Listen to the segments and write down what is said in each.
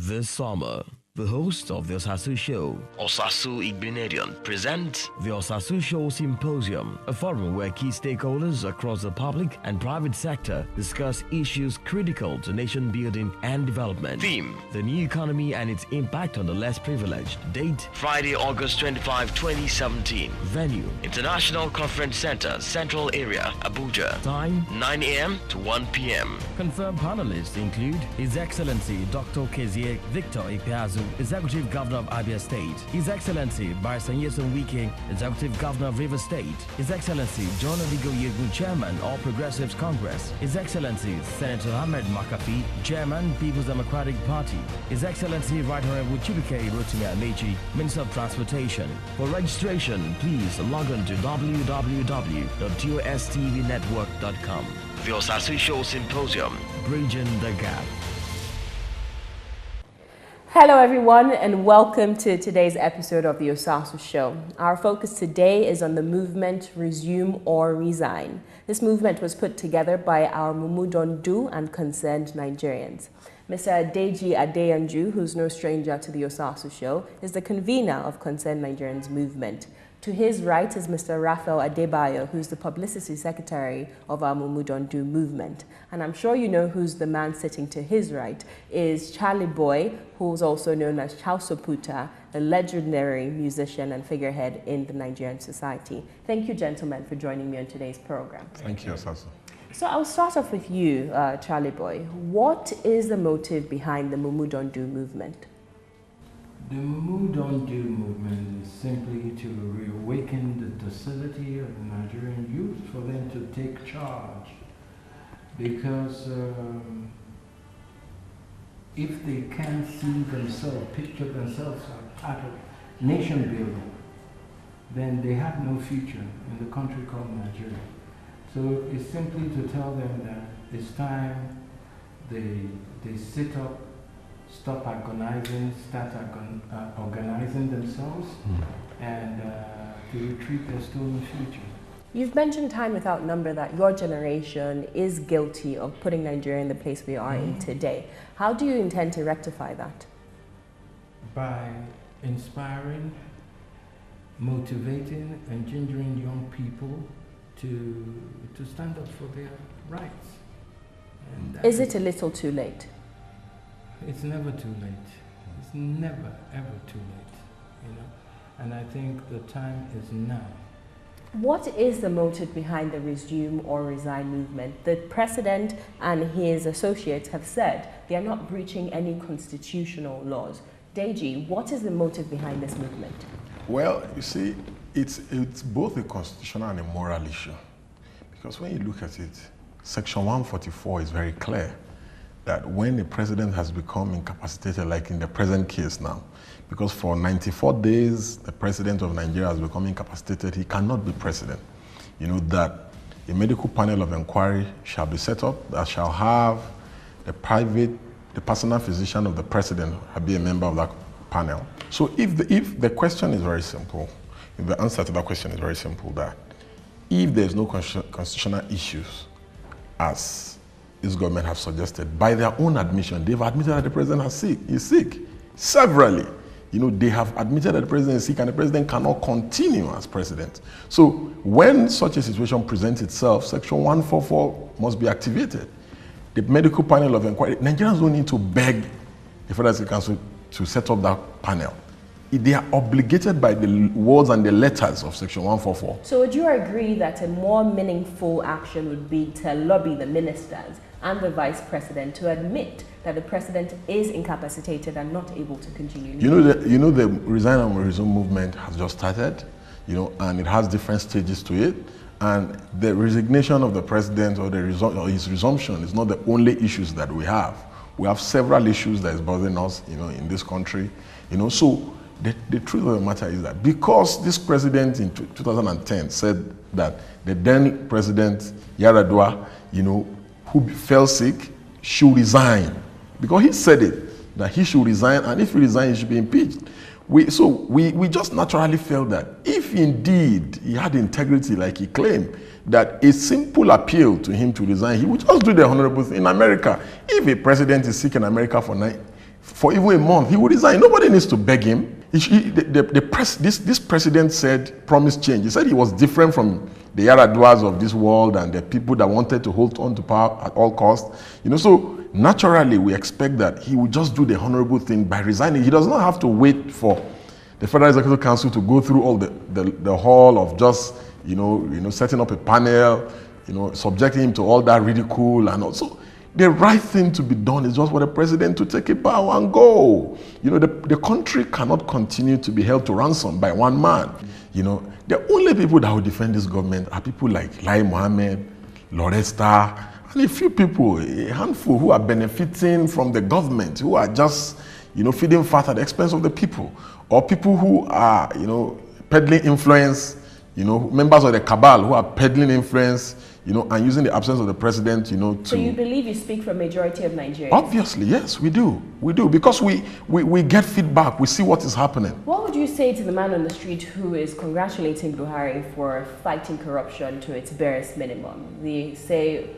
This summer, the host of the Osasu Show, Osasu Igbinedion, presents the Osasu Show Symposium, a forum where key stakeholders across the public and private sector discuss issues critical to nation building and development. Theme: the new economy and its impact on the less privileged. Date: Friday, August 25, 2017. Venue: International Conference Center, Central Area, Abuja. Time: 9 a.m. to 1 p.m. Confirmed panelists include His Excellency Dr. Kezie Victor Ikpeazu, Executive Governor of Abia State; His Excellency Barrister Nyesom Wike, Executive Governor of Rivers State; His Excellency John Odigo Yegu, Chairman, All Progressives Congress; His Excellency Senator Ahmed Makafi, Chairman, People's Democratic Party; His Excellency Right Honorable Chibuike Rotimi Amechi, Minister of Transportation. For registration, please log on to www.tostvnetwork.com. The Osasu Show Symposium, Bridging the Gap. Hello everyone and welcome to today's episode of the Osasu Show. Our focus today is on the movement Resume or Resign. This movement was put together by our Mumudondu and concerned Nigerians. Mr. Deji Adeyanju, who's no stranger to the Osasu Show, is the convener of Concerned Nigerians movement. To his right is Mr. Raphael Adebayo, who's the publicity secretary of our Mumudondu movement. And I'm sure you know who's the man sitting to his right is Charlie Boy, who's also known as Chausoputa, a legendary musician and figurehead in the Nigerian society. Thank you, gentlemen, for joining me on today's program. Thank you, Osasu. So I'll start off with you, Charlie Boy. What is the motive behind the Mumudondu movement? The Mumudondu movement is simply to reawaken the docility of the Nigerian youth, for them to take charge. Because if they can't see themselves, picture themselves as part of nation building, then they have no future in the country called Nigeria. So it's simply to tell them that it's time they sit up, stop agonizing, start organizing themselves, and to retrieve their stolen future. You've mentioned time without number that your generation is guilty of putting Nigeria in the place we are in today. How do you intend to rectify that? By inspiring, motivating, and gingering young people to stand up for their rights. Is it a little too late? It's never too late. It's never, ever too late, you know. And I think the time is now. What is the motive behind the Resume or Resign movement? The president and his associates have said they are not breaching any constitutional laws. Deji, what is the motive behind this movement? Well, you see, it's both a constitutional and a moral issue. Because when you look at it, Section 144 is very clear that when a president has become incapacitated, like in the present case now, because for 94 days, the president of Nigeria has become incapacitated, he cannot be president. You know that a medical panel of inquiry shall be set up that shall have the personal physician of the president be a member of that panel. So if the question is very simple, if the answer to that question is very simple, that if there's no constitutional issues, as this government have suggested, by their own admission, they've admitted that the president is sick. Severally, you know, they have admitted that the president is sick and the president cannot continue as president. So when such a situation presents itself, Section 144 must be activated. The medical panel of inquiry, Nigerians don't need to beg the Federal State Council to set up that panel. They are obligated by the words and the letters of Section 144. So would you agree that a more meaningful action would be to lobby the ministers and the vice president to admit that the president is incapacitated and not able to continue? You know the Resign and Resume movement has just started, you know, and it has different stages to it. And the resignation of the president or his resumption is not the only issues that we have. We have several issues that is bothering us, you know, in this country, you know. So the truth of the matter is that because this president in 2010 said that the then president Yaradua, you know, who fell sick, should resign. Because he said it, that he should resign, and if he resigns, he should be impeached. We just naturally felt that if indeed he had integrity like he claimed, that a simple appeal to him to resign, he would just do the honorable thing. In America, if a president is sick in America for even a month, he would resign. Nobody needs to beg him. This president said, promised change. He said he was different from the Yaraduas of this world and the people that wanted to hold on to power at all costs. So naturally we expect that he would just do the honorable thing by resigning. He does not have to wait for the Federal Executive Council to go through all the hall of just, setting up a panel, subjecting him to all that ridicule and also. The right thing to be done is just for the president to take a bow and go. The country cannot continue to be held to ransom by one man. The only people that will defend this government are people like Lai Mohammed, Loresta, and a few people, a handful who are benefiting from the government, who are just, feeding fat at the expense of the people, or people who are, peddling influence, members of the cabal who are peddling influence, and using the absence of the president, to... So you believe you speak for a majority of Nigerians? Obviously, yes, we do. We do, because we get feedback, we see what is happening. What would you say to the man on the street who is congratulating Buhari for fighting corruption to its barest minimum? They say,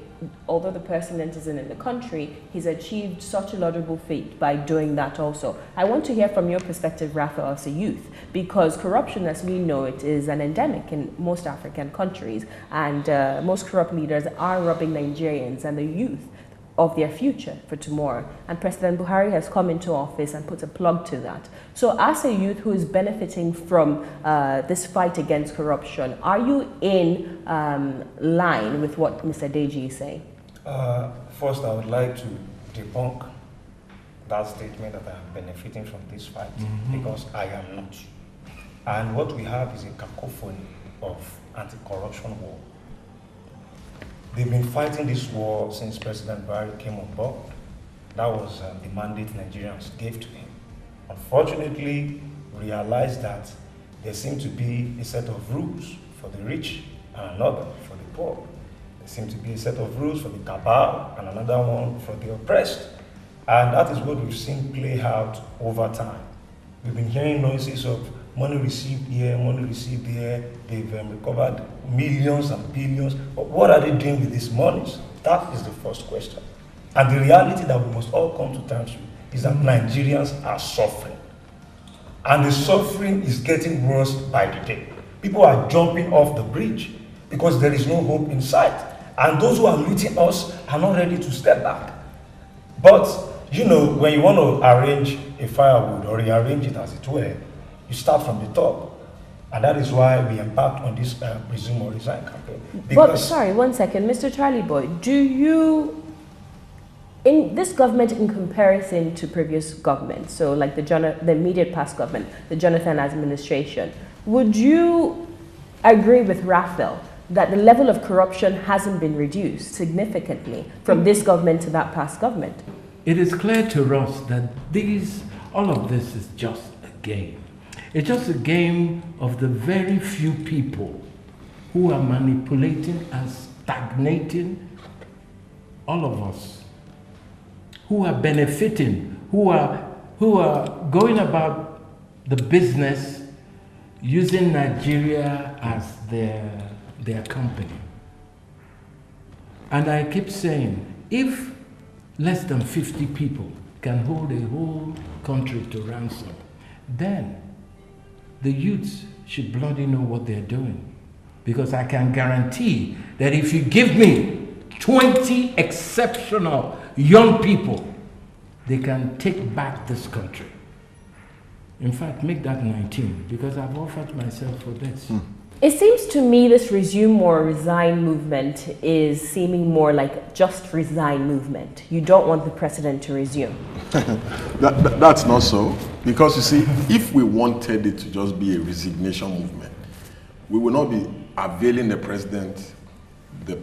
although the president isn't in the country, he's achieved such a laudable feat by doing that also. I want to hear from your perspective, Raphael, as a youth, because corruption, as we know it, is an endemic in most African countries, and most corrupt leaders are robbing Nigerians and the youth of their future for tomorrow. And President Buhari has come into office and put a plug to that. So as a youth who is benefiting from this fight against corruption, are you in line with what Mr. Deji is saying? First, I would like to debunk that statement that I am benefiting from this fight, because I am not. And what we have is a cacophony of anti-corruption war. They've been fighting this war since President Buhari came on board. That was the mandate Nigerians gave to him. Unfortunately, we realized that there seemed to be a set of rules for the rich and another for the poor. There seemed to be a set of rules for the cabal and another one for the oppressed. And that is what we've seen play out over time. We've been hearing noises of money received here, money received there. They've recovered millions and billions. But what are they doing with these monies? That is the first question. And the reality that we must all come to terms with is that Nigerians are suffering. And the suffering is getting worse by the day. People are jumping off the bridge because there is no hope in sight. And those who are looting us are not ready to step back. But, when you want to arrange a firewood or rearrange it as it were, you start from the top. And that is why we embarked on this Resume or Resign campaign. But sorry, one second. Mr. Charlie Boy, do you, in this government in comparison to previous governments, so like the immediate past government, the Jonathan administration, would you agree with Raphael that the level of corruption hasn't been reduced significantly from this government to that past government? It is clear to us that all of this is just a game. It's just a game of the very few people who are manipulating and stagnating all of us, who are benefiting, who are going about the business using Nigeria as their company. And I keep saying, if less than 50 people can hold a whole country to ransom, then the youths should bloody know what they're doing. Because I can guarantee that if you give me 20 exceptional young people, they can take back this country. In fact, make that 19, because I've offered myself for this. It seems to me this Resume or Resign movement is seeming more like just resign movement. You don't want the president to resume. That's not so. Because you see, if we wanted it to just be a resignation movement, we will not be availing the president the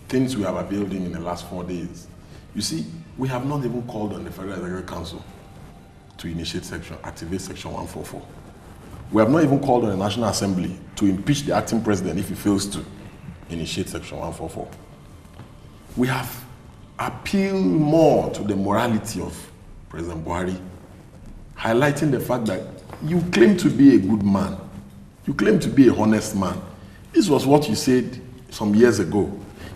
things we have availed him in the last 4 days. You see, we have not even called on the Federal Executive Council to activate Section 144. We have not even called on the National Assembly to impeach the acting president if he fails to initiate Section 144. We have appealed more to the morality of President Buhari, highlighting the fact that you claim to be a good man. You claim to be a honest man. This was what you said some years ago.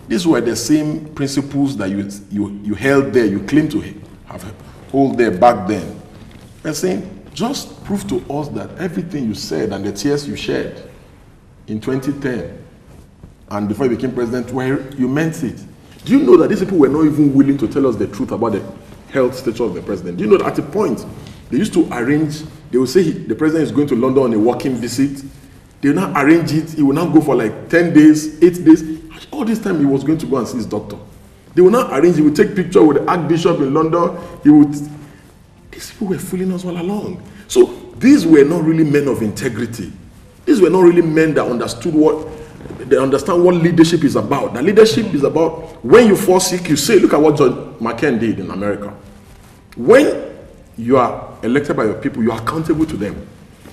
These were the same principles that you held there, you claim to have hold there back then. And saying, just prove to us that everything you said and the tears you shed in 2010 and before you became president, where you meant it. Do you know that these people were not even willing to tell us the truth about the health stature of the president? Do you know that at a point, they used to arrange, they would say the president is going to London on a working visit. They will now arrange it. He will now go for like 10 days, 8 days. All this time he was going to go and see his doctor. They will now arrange, he will take picture with the Archbishop in London. These people were fooling us all along. So these were not really men of integrity. These were not really men that understand what leadership is about. That leadership is about when you fall sick, you say, look at what John McCain did in America. When you are elected by your people, you are accountable to them.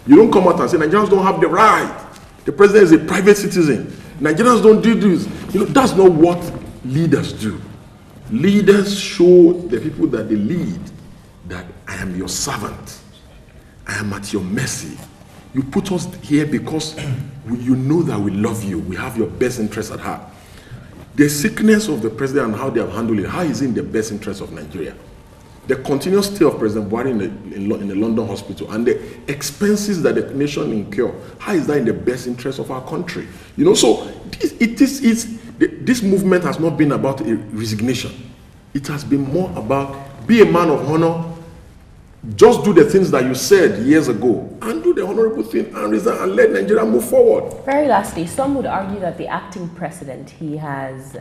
You don't come out and say, Nigerians don't have the right. The president is a private citizen. Nigerians don't do this. That's not what leaders do. Leaders show the people that they lead that I am your servant. I am at your mercy. You put us here because you know that we love you. We have your best interest at heart. The sickness of the president and how they have handled it, how is it in the best interest of Nigeria? The continuous stay of President Buhari in the London hospital and the expenses that the nation incur, how is that in the best interest of our country? So this movement has not been about a resignation. It has been more about be a man of honor, just do the things that you said years ago and do the honorable thing and resign and let Nigeria move forward. Very lastly, some would argue that the acting president, he has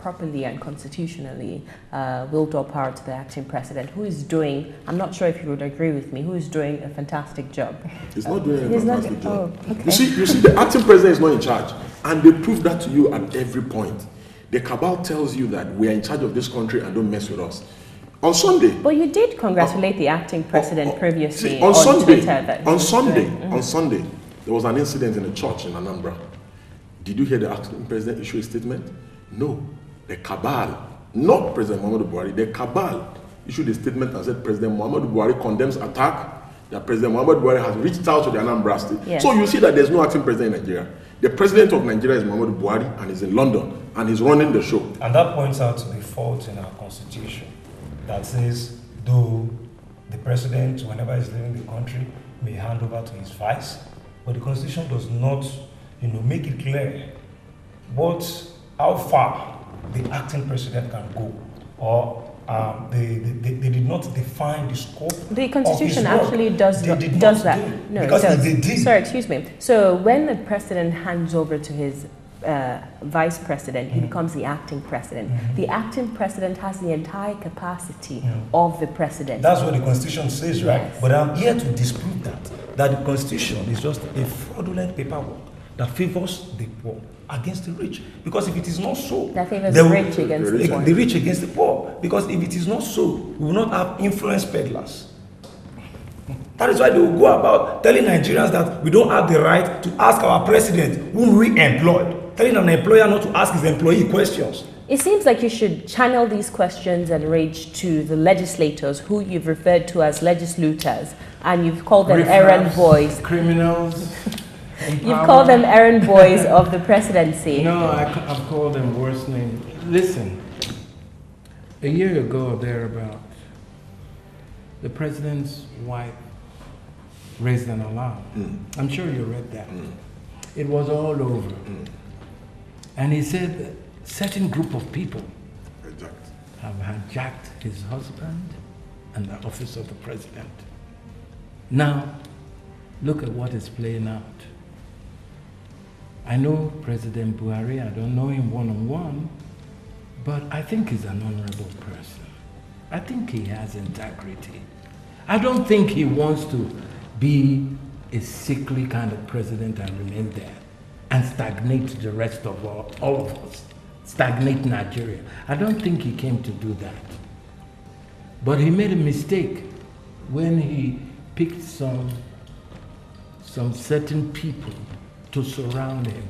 properly and constitutionally willed all power to the acting president, who is doing, I'm not sure if you would agree with me, who is doing a fantastic job. He's not doing a fantastic job. Oh, okay. You see, the acting president is not in charge, and they prove that to you at every point. The cabal tells you that we are in charge of this country and don't mess with us. On Sunday. But you did congratulate the acting president previously on Sunday, Twitter. On Sunday, there was an incident in a church in Anambra. Did you hear the acting president issue a statement? No. The cabal, not President Muhammadu Buhari, the cabal issued a statement and said President Muhammadu Buhari condemns attack, that President Muhammadu Buhari has reached out to the Anambra state. Yes. So you see that there's no acting president in Nigeria. The president of Nigeria is Muhammadu Buhari and he's in London and he's running the show. And that points out to the fault in our constitution that says, though the president, whenever he's leaving the country, may hand over to his vice, but the constitution does not, make it clear how far the acting president can go, or they did not define the scope. The constitution actually does that. No, because it does. They did. Sorry, excuse me. So when the president hands over to his vice president, he becomes the acting president. The acting president has the entire capacity of the president. That's what the constitution says, right? Yes. But I'm here to disprove that the constitution is just a fraudulent paperwork that favors the poor against the rich. Because if it is not so, that favors the rich against the poor. The rich against the poor. Because if it is not so, we will not have influence peddlers. That is why they will go about telling Nigerians that we don't have the right to ask our president whom we employed. Telling an employer not to ask his employee questions. It seems like you should channel these questions and rage to the legislators who you've referred to as legislators, and you've called them errand boys. Criminals. You've called them errand boys of the presidency. No, I've called them worse names. Listen, a year ago or thereabout, the president's wife raised an alarm. I'm sure you read that. It was all over. And he said a certain group of people have hijacked his husband and the office of the president. Now, look at what is playing out. I know President Buhari, I don't know him one-on-one, but I think he's an honorable person. I think he has integrity. I don't think he wants to be a sickly kind of president and remain there and stagnate the rest of all of us, stagnate Nigeria. I don't think he came to do that. But he made a mistake when he picked some certain people to surround him.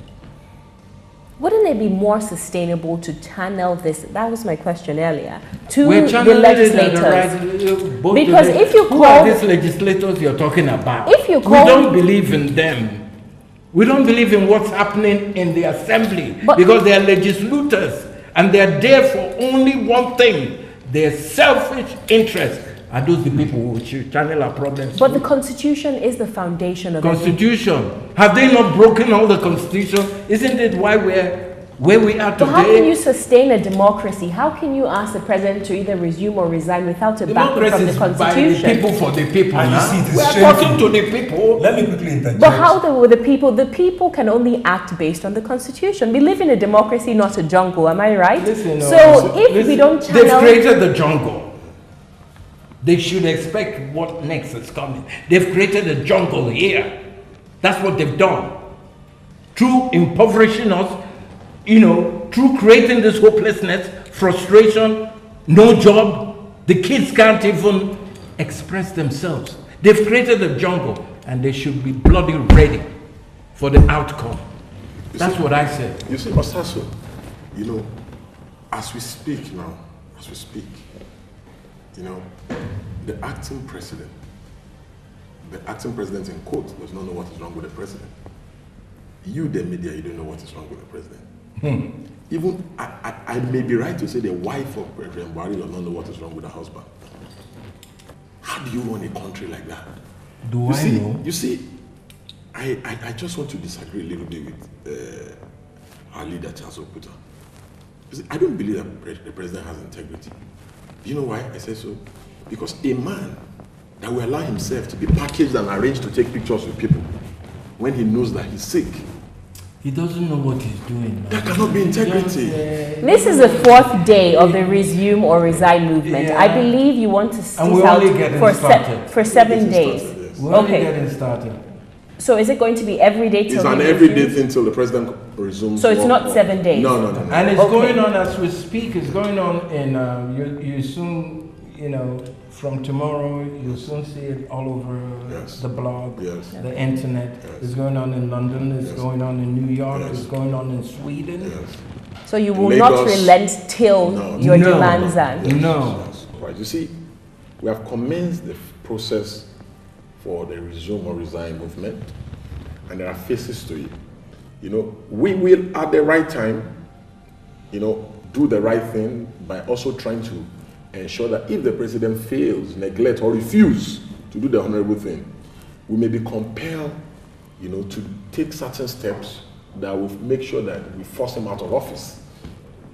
Wouldn't it be more sustainable to channel this? That was my question earlier. To the legislators. Because if you call... Who are these legislators you're talking about? If you call... We don't believe in them. We don't believe in what's happening in the assembly because they are legislators and they are there for only one thing, their selfish interest Are those the people who should channel our problems? But the Constitution is the foundation of Constitution. Have they not broken all the Constitution? Isn't it why we're where we are today? But how can you sustain a democracy? How can you ask the president to either resume or resign without a backing from the Constitution? By the people for the people. And you see, we are talking to the people. Let me quickly interject. But how the people? The people can only act based on the Constitution. We live in a democracy, not a jungle. Am I right? Listen, we don't channel... They've created the jungle. They should expect what next is coming. They've created a jungle here. That's what they've done. Through impoverishing us, through creating this hopelessness, frustration, no job, the kids can't even express themselves. They've created a jungle, and they should be bloody ready for the outcome. That's what I say. You see, Osaso, as we speak now, the acting president in quote, does not know what is wrong with the president. You, the media, you don't know what is wrong with the president. Even I may be right to say the wife of President Buhari does not know what is wrong with her husband. How do you run a country like that? I know? You see, I just want to disagree a little bit with our leader, Charles Okuta. You see, I don't believe that the president has integrity. You know why I say so? Because a man that will allow himself to be packaged and arranged to take pictures with people when he knows that he's sick, he doesn't know what he's doing. There cannot be integrity. This is the 4th day of the Resume or Resign movement. Yeah. I believe you want to see out for 7 days. We're only getting started. So is it going to be every day till it's an everyday thing till the president resumes? So it's not 7 days? No. And it's going on as we speak. It's going on in, you soon, from tomorrow, you'll soon see it all over the blog, the internet. It's going on in London, it's going on in New York, it's going on in Sweden. So you will not relent till your demands are? No. Right. You see, we have commenced the process for the Resume or Resign movement, and there are phases to it. We will, at the right time, do the right thing by also trying to ensure that if the president fails, neglect, or refuse to do the honorable thing, we may be compelled, to take certain steps that will make sure that we force him out of office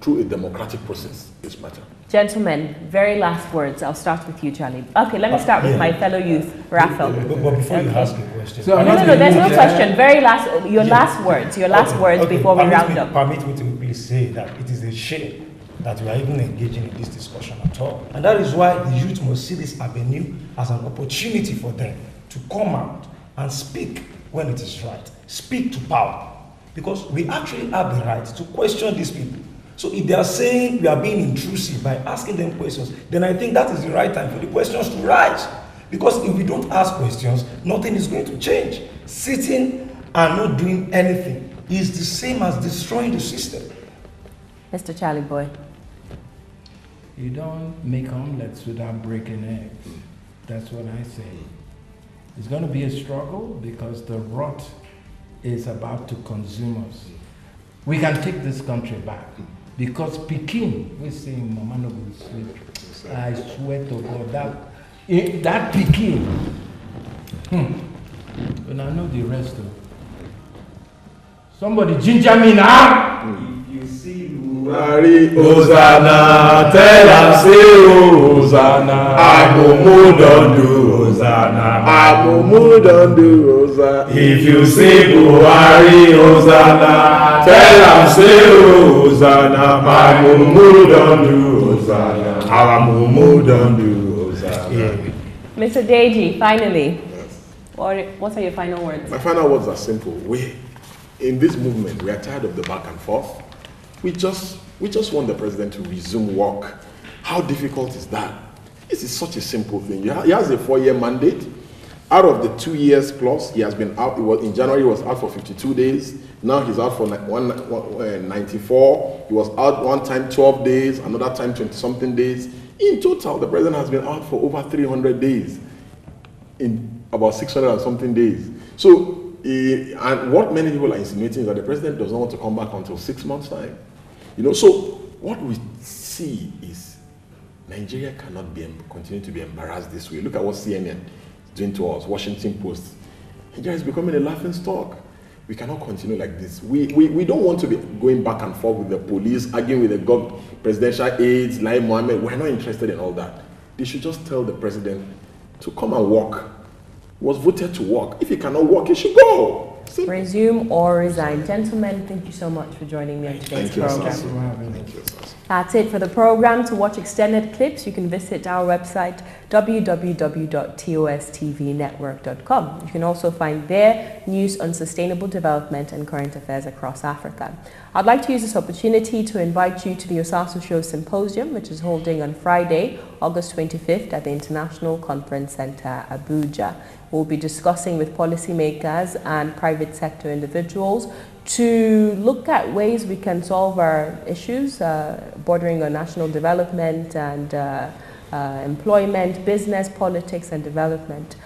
through a democratic process. This matter. Gentlemen, very last words. I'll start with you, Charlie. Okay, let me start with my fellow youth, Raphael. But before you ask a question. No, there's no question. Your last words before we round up. Permit me to please say that it is a shame that we are even engaging in this discussion at all. And that is why the youth must see this avenue as an opportunity for them to come out and speak when it is right. Speak to power. Because we actually have the right to question these people. So if they are saying we are being intrusive by asking them questions, then I think that is the right time for the questions to rise. Because if we don't ask questions, nothing is going to change. Sitting and not doing anything is the same as destroying the system. Mr. Charlie Boy. You don't make omelets without breaking eggs. That's what I say. It's going to be a struggle because the rot is about to consume us. We can take this country back because Peking, we say Mama no go sleep. I swear to God that Peking. But I know the rest of. Somebody ginger me now. You see, Buhari, Hosanna, tell am say Hosanna. Amumu don do Hosanna. Amumu don do Hosanna. If you say Buhari, Hosanna, tell am say Hosanna. Amumu don do Hosanna. Amumu don do Hosanna. Mr. Deji, finally, what are your final words? My final words are simple. In this movement, we are tired of the back and forth. We just want the president to resume work. How difficult is that? This is such a simple thing. He has a 4-year mandate. Out of the 2 years plus, he has been out. In January, he was out for 52 days. Now he's out for 94. He was out one time 12 days, another time 20-something days. In total, the president has been out for over 300 days, in about 600 and something days. So, and what many people are insinuating is that the president does not want to come back until 6 months' time. So what we see is Nigeria cannot continue to be embarrassed this way. Look at what CNN is doing to us, Washington Post. Nigeria is becoming a laughing stock. We cannot continue like this. We don't want to be going back and forth with the police, arguing with the presidential aides, Lai Mohammed. We're not interested in all that. They should just tell the president to come and work. He was voted to work. If he cannot work, he should go. Simple. Resume or resign. Gentlemen, thank you so much for joining me on today's program. Thank you, Sasu. That's it for the program. To watch extended clips, you can visit our website, www.tostvnetwork.com. You can also find there news on sustainable development and current affairs across Africa. I'd like to use this opportunity to invite you to the Osasu Show Symposium, which is holding on Friday, August 25th at the International Conference Center, Abuja. We'll be discussing with policymakers and private sector individuals to look at ways we can solve our issues bordering on national development and employment, business, politics, and development.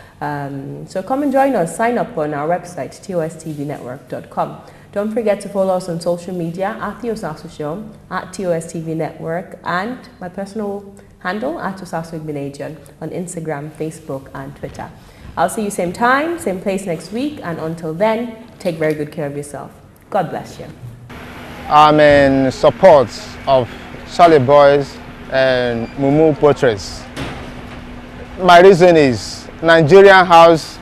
So come and join us. Sign up on our website, tostvnetwork.com. Don't forget to follow us on social media at The Osasu Show, at TOSTV Network, and my personal handle at Osasu Igbenedion on Instagram, Facebook, and Twitter. I'll see you same time, same place next week, and until then, take very good care of yourself. God bless you. I'm in support of Charlie Boys and Mumu portraits. My reason is Nigeria has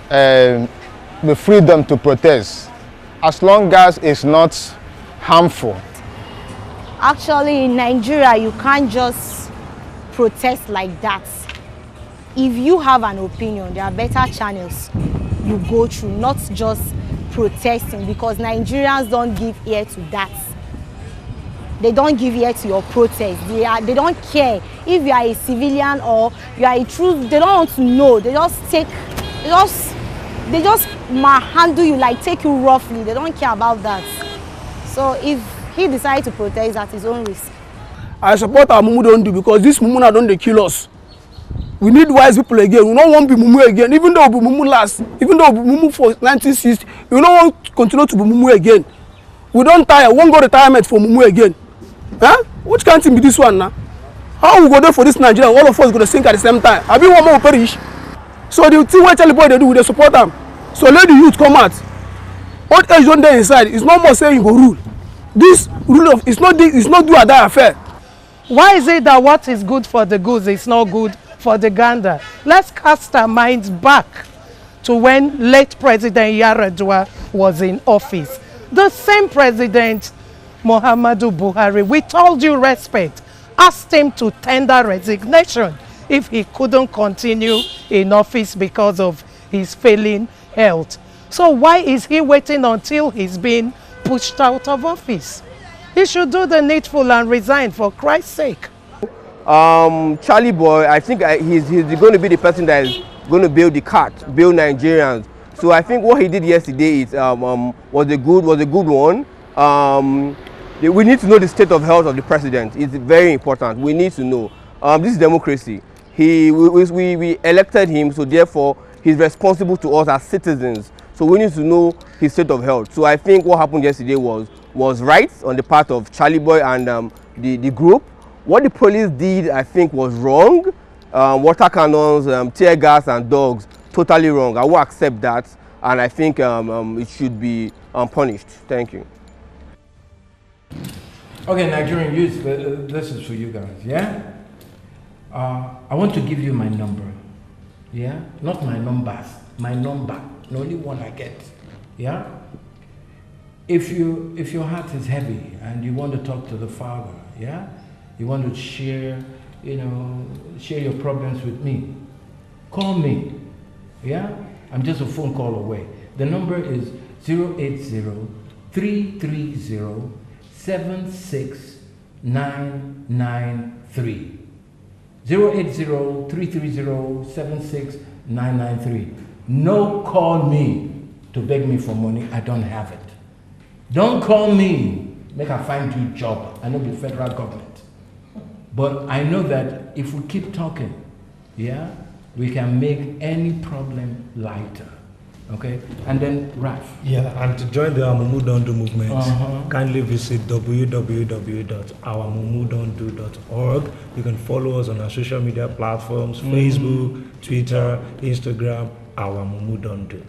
the freedom to protest as long as it's not harmful. Actually, in Nigeria, you can't just protest like that. If you have an opinion, there are better channels you go through, not just protesting, because Nigerians don't give ear to that. They don't give ear to your protest. They don't care if you are a civilian or you are a true. They don't want to know. They just handle you, like take you roughly. They don't care about that. So if he decides to protest at his own risk. I support our Mumu don't do, because this Mumu don't they kill us. We need wise people again. We don't want to be Mumu again. Even though we be Mumu last, even though we be Mumu for 1960, we don't want to continue to be Mumu again. We don't tire. We won't go retirement for Mumu again. Huh? Which can't be this one now? How we go there for this Nigeria? All of us going to sink at the same time. I mean, one more perish. So the thing what Charlie Boy they do, they support them. So let the youth come out. What else don't they inside? It's not more saying you go rule. This rule of it's not do a die affair. Why is it that what is good for the goose is not good for the gander? Let's cast our minds back to when late President Yar'Adua was in office. The same President Muhammadu Buhari, with all due respect, asked him to tender resignation if he couldn't continue in office because of his failing health. So why is he waiting until he's been pushed out of office? He should do the needful and resign, for Christ's sake. Charlie Boy, I think he's going to be the person that is going to build the cart, build Nigerians. So I think what he did yesterday is, was a good one. We need to know the state of health of the president. It's very important. We need to know. This is democracy. We elected him, so therefore he's responsible to us as citizens. So we need to know his state of health. So I think what happened yesterday was right on the part of Charlie Boy and the group. What the police did, I think, was wrong. Water cannons, tear gas and dogs, totally wrong. I will accept that, and I think it should be punished. Thank you. Okay, Nigerian youth, this is for you guys, yeah? I want to give you my number, yeah? Not my numbers, my number, the only one I get, yeah? If your heart is heavy and you want to talk to the Father, yeah? You want to share your problems with me, call me, yeah? I'm just a phone call away. The number is 080-330-76993. 080-330-76993. No, call me to beg me for money. I don't have it. Don't call me. Make I find you a job. I know the federal government. But I know that if we keep talking, yeah, we can make any problem lighter. Okay, and then Raf. Yeah, and to join the Our Mumu Don't Do movement, kindly visit www.ourmumudon'tdo.org. You can follow us on our social media platforms, Facebook, Twitter, Instagram, Our Mumu Don't Do.